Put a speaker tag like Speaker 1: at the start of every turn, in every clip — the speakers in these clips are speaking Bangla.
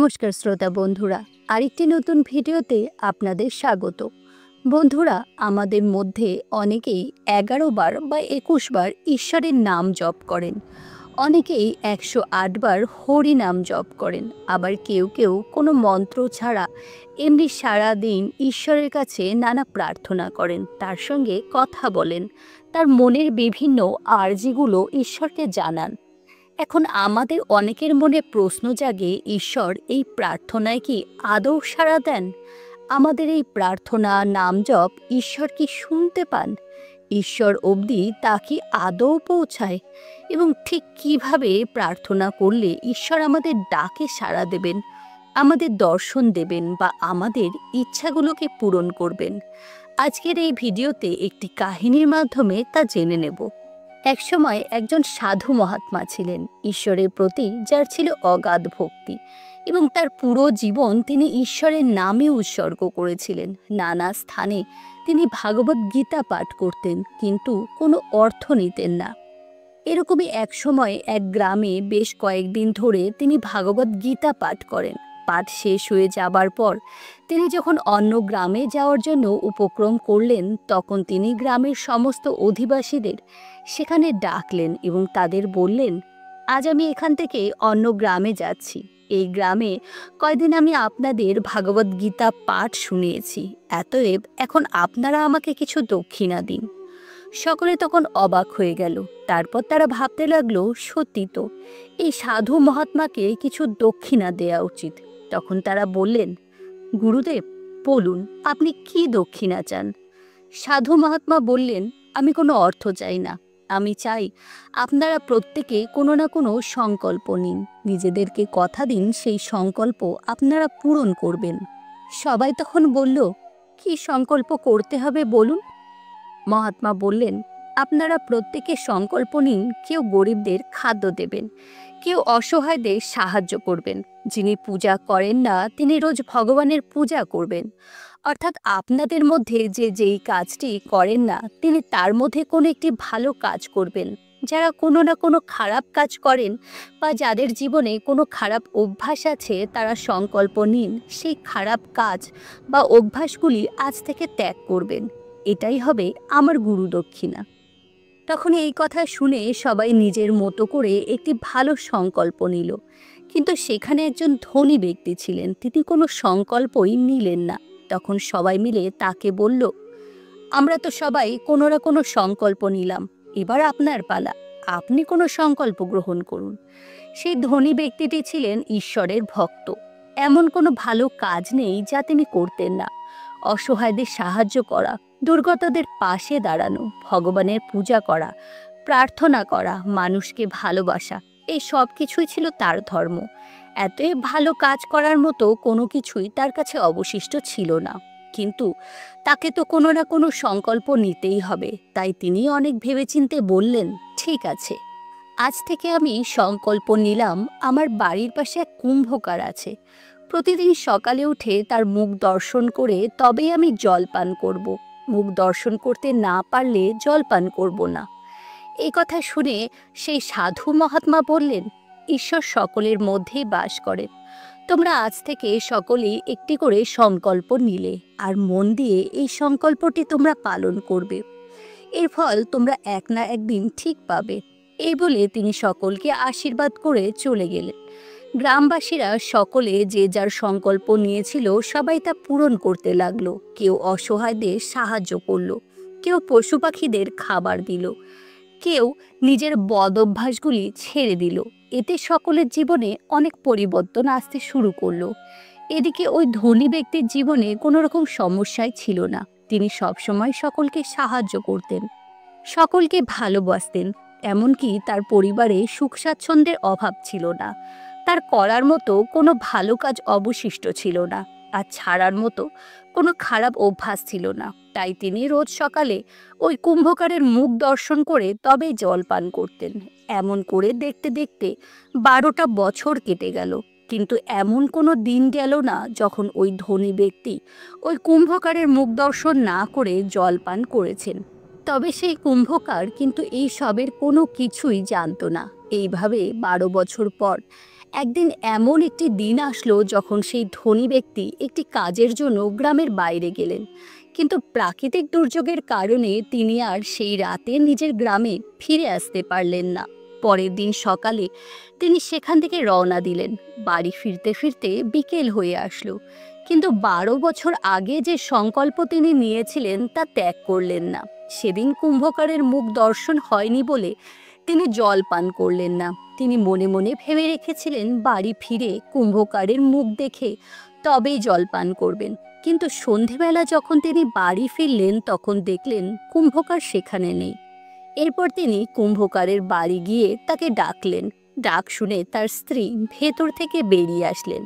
Speaker 1: নমস্কার শ্রোতা বন্ধুরা, আরেকটি নতুন ভিডিওতে আপনাদের স্বাগত। বন্ধুরা, আমাদের মধ্যে অনেকেই 11 বার বা 21 বার ঈশ্বরের নাম জপ করেন। অনেকেই 108 বার হরি নাম জপ করেন। আবার কেউ কেউ কোনো মন্ত্র ছাড়া এমনি সারাদিন ঈশ্বরের কাছে নানা প্রার্থনা করেন, তার সঙ্গে কথা বলেন, তার মনের বিভিন্ন আর্জিগুলো ঈশ্বরকে জানান। এখন আমাদের অনেকের মনে প্রশ্ন জাগে, ঈশ্বর এই প্রার্থনায় কি আদৌ সাড়া দেন? আমাদের এই প্রার্থনা নাম জপ ঈশ্বর কি শুনতে পান? ঈশ্বর অবধি তা কি আদৌ পৌঁছায়? এবং ঠিক কিভাবে প্রার্থনা করলে ঈশ্বর আমাদের ডাকে সাড়া দেবেন, আমাদের দর্শন দেবেন বা আমাদের ইচ্ছাগুলোকে পূরণ করবেন? আজকের এই ভিডিওতে একটি কাহিনীর মাধ্যমে তা জেনে নেব। একসময় একজন সাধু মহাত্মা ছিলেন, ঈশ্বরের প্রতি যার ছিল অগাধ ভক্তি, এবং তার পুরো জীবন তিনি ঈশ্বরের নামে উৎসর্গ করেছিলেন। নানা স্থানে তিনি ভাগবত গীতা পাঠ করতেন, কিন্তু কোনো অর্থ নিতেন না। এরকমই এক সময় এক গ্রামে বেশ কয়েকদিন ধরে তিনি ভাগবত গীতা পাঠ করেন। পাঠ শেষ হয়ে যাবার পর তিনি যখন অন্য গ্রামে যাওয়ার জন্য উপক্রম করলেন, তখন তিনি গ্রামের সমস্ত অধিবাসীদের সেখানে ডাকলেন এবং তাদের বললেন, আজ আমি এখান থেকে অন্য গ্রামে যাচ্ছি। এই গ্রামে কয়দিন আমি আপনাদের ভাগবত গীতা পাঠ শুনিয়েছি, অতএব এখন আপনারা আমাকে কিছু দক্ষিণা দিন। সকলে তখন অবাক হয়ে গেল। তারপর তারা ভাবতে লাগলো, সত্যি তো, এই সাধু মহাত্মাকে কিছু দক্ষিণা দেয়া উচিত। তখন তারা বললেন, গুরুদেব বলুন, আপনি কি দক্ষিণা চান? সাধু মহাত্মা বললেন, আমি কোনো অর্থ চাই না, আমি চাই আপনারা প্রত্যেকে কোনো না কোনো সংকল্প নিন, নিজেদেরকে কথা দিন সেই সংকল্প আপনারা পূরণ করবেন। সবাই তখন বলল, কি সংকল্প করতে হবে বলুন? মহাত্মা বললেন, আপনারা প্রত্যেকে সংকল্প নিন, কেউ গরিবদের খাদ্য দেবেন, কেউ অসহায়দের সাহায্য করবেন, যিনি পূজা করেন না তিনি রোজ ভগবানের পূজা করবেন। অর্থাৎ আপনাদের মধ্যে যে যেই কাজটি করেন না তিনি তার মধ্যে কোনো একটি ভালো কাজ করবেন। যারা কোনো না কোনো খারাপ কাজ করেন বা যাদের জীবনে কোনো খারাপ অভ্যাস আছে, তারা সংকল্প নিন সেই খারাপ কাজ বা অভ্যাসগুলি আজ থেকে ত্যাগ করবেন। এটাই হবে আমার গুরু দক্ষিণা। তখন এই কথা শুনে সবাই নিজের মতো করে একটি ভালো সংকল্প নিল, কিন্তু সেখানে একজন ধনী ব্যক্তি ছিলেন, তিনি কোনো সংকল্পই নিলেন না। তখন সবাই মিলে তাকে বলল, আমরা তো সবাই কোনো না কোনো সংকল্প নিলাম, এবার আপনার পালা, আপনি কোনো সংকল্প গ্রহণ করুন। সেই ধনী ব্যক্তিটি ছিলেন ঈশ্বরের ভক্ত। এমন কোনো ভালো কাজ নেই যা তিনি করতেন না। অসহায়দের সাহায্য করা, দুর্গতদের পাশে দাঁড়ানো, ভগবানের পূজা করা, প্রার্থনা করা, মানুষকে ভালোবাসা, এই সব কিছুই ছিল তার ধর্ম। এতই ভালো কাজ করার মতো কোনো কিছুই তার কাছে অবশিষ্ট ছিল না। কিন্তু তাকে তো কোনো না কোনো সংকল্প নিতেই হবে। তাই তিনি অনেক ভেবেচিন্তে বললেন, ঠিক আছে, আজ থেকে আমি সংকল্প নিলাম, আমার বাড়ির পাশে এক কুম্ভকার আছে, প্রতিদিন সকালে উঠে তার মুখ দর্শন করে তবেই আমি জল পান করব। মুখ দর্শন করতে না পারলে জল পান করব না। এই কথা শুনে সেই সাধু মহাত্মা বললেন, ঈশ্বর সকলের মধ্যেই বাস করেন। তোমরা আজ থেকে সকলেই একটি করে সংকল্প নিলে, আর মন দিয়ে এই সংকল্পটি তোমরা পালন করবে। এর ফল তোমরা এক না একদিন ঠিক পাবে। এই বলে তিনি সকলকে আশীর্বাদ করে চলে গেলেন। গ্রামবাসীরা সকলে যে যার সংকল্প নিয়েছিল সবাই তা পূরণ করতে লাগলো। কেউ অসহায়দের সাহায্য করলো, কেউ পশু পাখিদের খাবার দিল, কেউ নিজের বদ অভ্যাসগুলি ছেড়ে দিল। এতে সকলের জীবনে অনেক পরিবর্তন আসতে শুরু করলো। এদিকে ওই ধনী ব্যক্তির জীবনে কোনো রকম সমস্যাই ছিল না। তিনি সবসময় সকলকে সাহায্য করতেন, সকলকে ভালোবাসতেন, এমনকি তার পরিবারে সুখ স্বাচ্ছন্দ্যের অভাব ছিল না। তার করার মতো কোনো ভালো কাজ অবশিষ্ট ছিল না, আর ছাড়ার মতো কোনো খারাপ অভ্যাস ছিল না। তাই তিনি রোজ সকালে ওই কুম্ভকারের মুখ দর্শন করে তবেই জল পান করতেন। এমন করে দেখতে দেখতে 12টা বছর কেটে গেল, কিন্তু এমন কোনো দিন গেল না যখন ওই ধনী ব্যক্তি ওই কুম্ভকারের মুখ দর্শন না করে জল পান করেছেন। তবে সেই কুম্ভকার কিন্তু এই সবের কোনো কিছুই জানত না। এইভাবে 12 বছর পর একদিন এমন একটি দিন আসলো যখন সেই ধনী ব্যক্তি একটি কাজের জন্য গ্রামের বাইরে গেলেন, কিন্তু প্রাকৃতিক দুর্যোগের কারণে তিনি আর সেই রাতে নিজের গ্রামে ফিরে আসতে পারলেন না। পরের দিন সকালে তিনি সেখান থেকে রওনা দিলেন। বাড়ি ফিরতে ফিরতে বিকেল হয়ে আসলো, কিন্তু 12 বছর আগে যে সংকল্প তিনি নিয়েছিলেন তা ত্যাগ করলেন না। সেদিন কুম্ভকারের মুখ দর্শন হয়নি বলে তিনি জল পান করলেন না। তিনি মনে মনে ভেবে রেখেছিলেন বাড়ি ফিরে কুম্ভকারের মুখ দেখে তবেই জল পান করবেন। কিন্তু সন্ধেবেলা যখন তিনি বাড়ি ফিরলেন তখন দেখলেন কুম্ভকার সেখানে নেই। এরপর তিনি কুম্ভকারের বাড়ি গিয়ে তাকে ডাকলেন। ডাক শুনে তার স্ত্রী ভেতর থেকে বেরিয়ে আসলেন।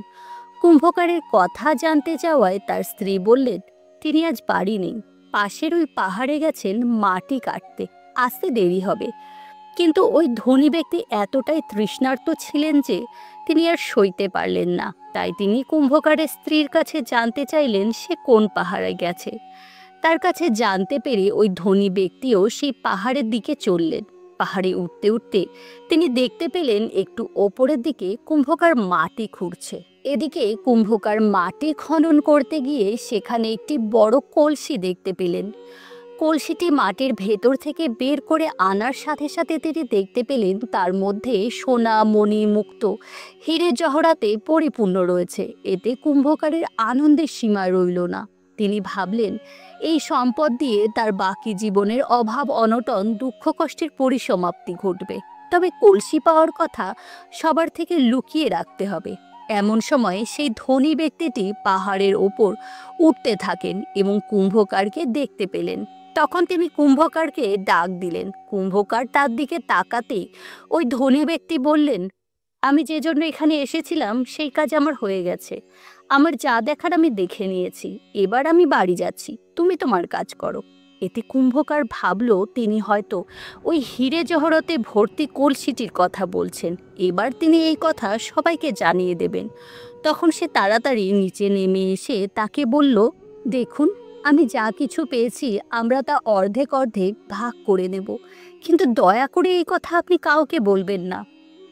Speaker 1: কুম্ভকারের কথা জানতে চাওয়ায় তার স্ত্রী বললেন তিনি আজ বাড়ি নেই, পাশের ওই পাহাড়ে গেছেন মাটি কাটতে, আসতে দেরি হবে। কিন্তু ওই ধনী ব্যক্তি এতটাই তৃষ্ণার্ত ছিলেন যে তিনি আর সইতে পারলেন না। তাই তিনি কুম্ভকারের স্ত্রীর কাছে জানতে চাইলেন সে কোন পাহাড়ে গেছে। তার কাছে জানতে পেরে ওই ধনী ব্যক্তিও সেই পাহাড়ের দিকে চললেন। পাহাড়ে উঠতে উঠতে তিনি দেখতে পেলেন একটু ওপরের দিকে কুম্ভকার মাটি খুঁড়ছে। এদিকে কুম্ভকার মাটি খনন করতে গিয়ে সেখানে একটি বড় কলসি দেখতে পেলেন। কলসিটি মাটির ভেতর থেকে বের করে আনার সাথে সাথে তিনি দেখতে পেলেন তার মধ্যে সোনা মণি মুক্ত হীরে জহরাতে পরিপূর্ণ রয়েছে। এতে কুম্ভকারের আনন্দের সীমা রইল না। তিনি ভাবলেন এই সম্পদ দিয়ে তার বাকি জীবনের অভাব অনটন দুঃখ কষ্টের পরিসমাপ্তি ঘটবে। তবে কলসি পাওয়ার কথা সবার থেকে লুকিয়ে রাখতে হবে। এমন সময় সেই ধনী ব্যক্তিটি পাহাড়ের ওপর উঠতে থাকেন এবং কুম্ভকারকে দেখতে পেলেন। তখন তিনি কুম্ভকারকে ডাক দিলেন। কুম্ভকার তার দিকে তাকাতেই ওই ধনী ব্যক্তি বললেন, আমি যে জন্য এখানে এসেছিলাম সেই কাজ আমার হয়ে গেছে। আমার যা দেখার আমি দেখে নিয়েছি, এবার আমি বাড়ি যাচ্ছি, তুমি তোমার কাজ করো। এতে কুম্ভকার ভাবল তিনি হয়তো ওই হীরে জহরতে ভর্তি কলসিটির কথা বলছেন। এবার তিনি এই কথা সবাইকে জানিয়ে দেবেন। তখন সে তাড়াতাড়ি নিচে নেমে এসে তাকে বলল, দেখুন আমি যা কিছু পেয়েছি আমরা তা অর্ধেক অর্ধেক ভাগ করে নেব, কিন্তু দয়া করে এই কথা আপনি কাউকে বলবেন না।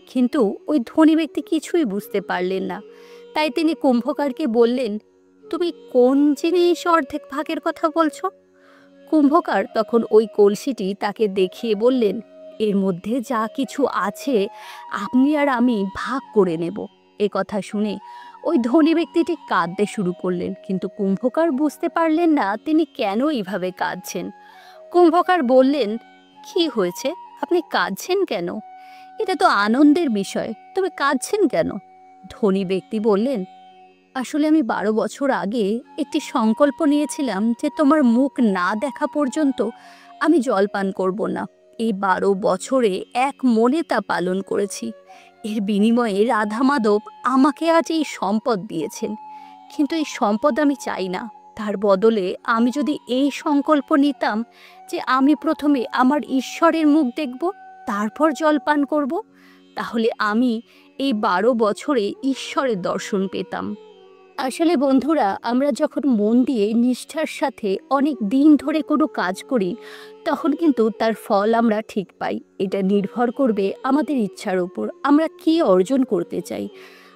Speaker 1: কিন্তু ওই ধনী ব্যক্তি কিছুই বুঝতে পারলেন না। তাই তিনি কুম্ভকারকে বললেন, তুমি কোন জিনিস অর্ধেক ভাগের কথা বলছো? কুম্ভকার তখন ওই কলসিটি তাকে দেখিয়ে বললেন, এর মধ্যে যা কিছু আছে আপনি আর আমি ভাগ করে নেব। এ কথা শুনে ওই ধনী ব্যক্তিটি কাঁদতে শুরু করলেন, কিন্তু কুম্ভকার বুঝতে পারলেন না তিনি কেন এইভাবে কাঁদছেন। কুম্ভকার বললেন, কি হয়েছে, আপনি কাঁদছেন কেন? এটা তো আনন্দের বিষয়, তবে কাঁদছেন কেন? ধনী ব্যক্তি বললেন, আসলে আমি 12 বছর আগে একটি সংকল্প নিয়েছিলাম যে তোমার মুখ না দেখা পর্যন্ত আমি জল পান করব না। এই 12 বছরে এক মনে তা পালন করেছি। এর বিনিময়ে রাধা মাধব আমাকে আজ এই সম্পদ দিয়েছেন, কিন্তু এই সম্পদ আমি চাই না। তার বদলে আমি যদি এই সংকল্প নিতাম যে আমি প্রথমে আমার ঈশ্বরের মুখ দেখব, তারপর জল পান করব, তাহলে আমি এই 12 বছরে ঈশ্বরের দর্শন পেতাম। আসলে বন্ধুরা, আমরা যখন মন দিয়ে নিষ্ঠার সাথে অনেক দিন ধরে কোনো কাজ করি তখন কিন্তু তার ফল আমরা ঠিক পাই। এটা নির্ভর করবে আমাদের ইচ্ছার উপর, আমরা কি অর্জন করতে চাই,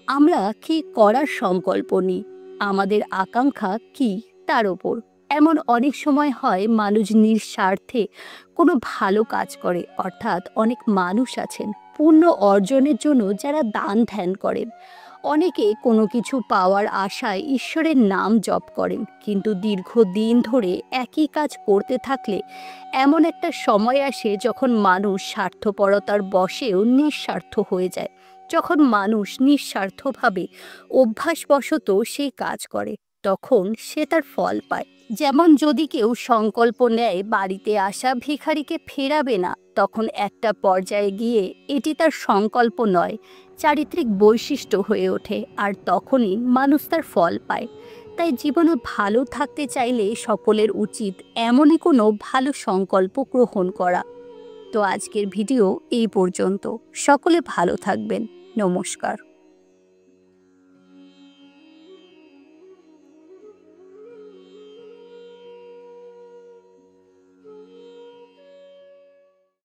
Speaker 1: আমরা কি করার সংকল্প নিই, আমাদের আকাঙ্ক্ষা কি তার ওপর। এমন অনেক সময় হয় মানুষ নিঃস্বার্থে কোনো ভালো কাজ করে, অর্থাৎ অনেক মানুষ আছেন পুণ্য অর্জনের জন্য যারা দান ধ্যান করেন। অনেকে কোনো কিছু পাওয়ার আশায় ঈশ্বরের নাম জপ করেন, কিন্তু দীর্ঘদিন ধরে একই কাজ করতে থাকলে এমন একটা সময় আসে যখন মানুষ স্বার্থপরতার বশেও নিঃস্বার্থ হয়ে যায়। যখন মানুষ নিঃস্বার্থভাবে অভ্যাসবশত সেই কাজ করে তখন সে তার ফল পায়। যেমন যদি কেউ সংকল্প নেয় বাড়িতে আসা ভিখারিকে ফেরাবে না, তখন একটা পর্যায়ে গিয়ে এটি তার সংকল্প নয়, চারিত্রিক বৈশিষ্ট্য হয়ে ওঠে, আর তখনই মানুষ তার ফল পায়। তাই জীবনে ভালো থাকতে চাইলে সকলের উচিত এমনই কোনো ভালো সংকল্প গ্রহণ করা। তো আজকের ভিডিও এই পর্যন্ত। সকলে ভালো থাকবেন। নমস্কার।